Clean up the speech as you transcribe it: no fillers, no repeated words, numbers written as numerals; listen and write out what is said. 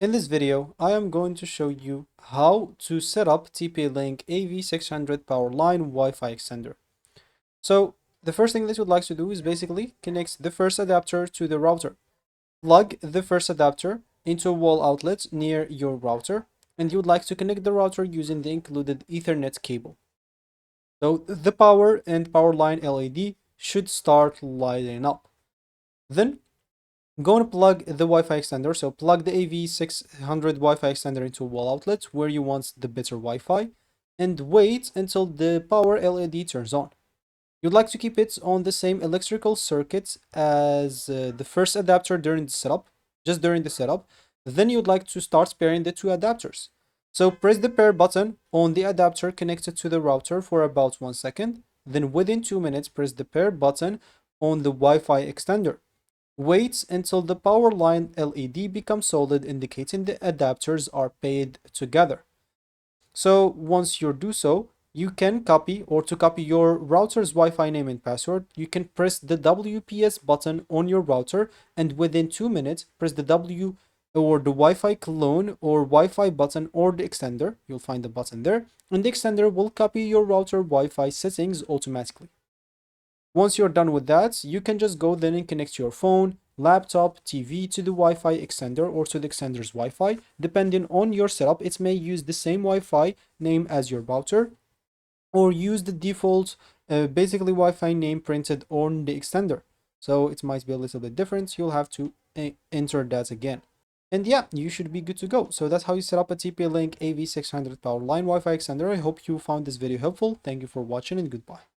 In this video, I am going to show you how to set up TP-Link AV600 Powerline Wi-Fi extender. So the first thing that you'd like to do is basically connect the first adapter to the router. Plug the first adapter into a wall outlet near your router, and you'd like to connect the router using the included Ethernet cable. So the power and power line LED should start lighting up. Then go and plug the Wi-Fi extender. So plug the AV600 Wi-Fi extender into a wall outlet where you want the better Wi-Fi and wait until the power LED turns on. You'd like to keep it on the same electrical circuit as the first adapter during the setup, just during the setup. Then you'd like to start pairing the two adapters. So press the pair button on the adapter connected to the router for about 1 second. Then within 2 minutes, press the pair button on the Wi-Fi extender. Wait until the power line LED becomes solid, indicating the adapters are paired together. So once you do so, you can copy, or to copy your router's Wi-Fi name and password, you can press the WPS button on your router, and within 2 minutes, press the W or the Wi-Fi clone or Wi-Fi button or the extender. You'll find the button there, and the extender will copy your router Wi-Fi settings automatically. Once you're done with that, you can just go then and connect your phone, laptop, TV to the Wi-Fi extender or to the extender's Wi-Fi. Depending on your setup, it may use the same Wi-Fi name as your router or use the default basically Wi-Fi name printed on the extender. So it might be a little bit different. You'll have to enter that again. And yeah, you should be good to go. So that's how you set up a TP-Link AV600 Powerline Wi-Fi extender. I hope you found this video helpful. Thank you for watching and goodbye.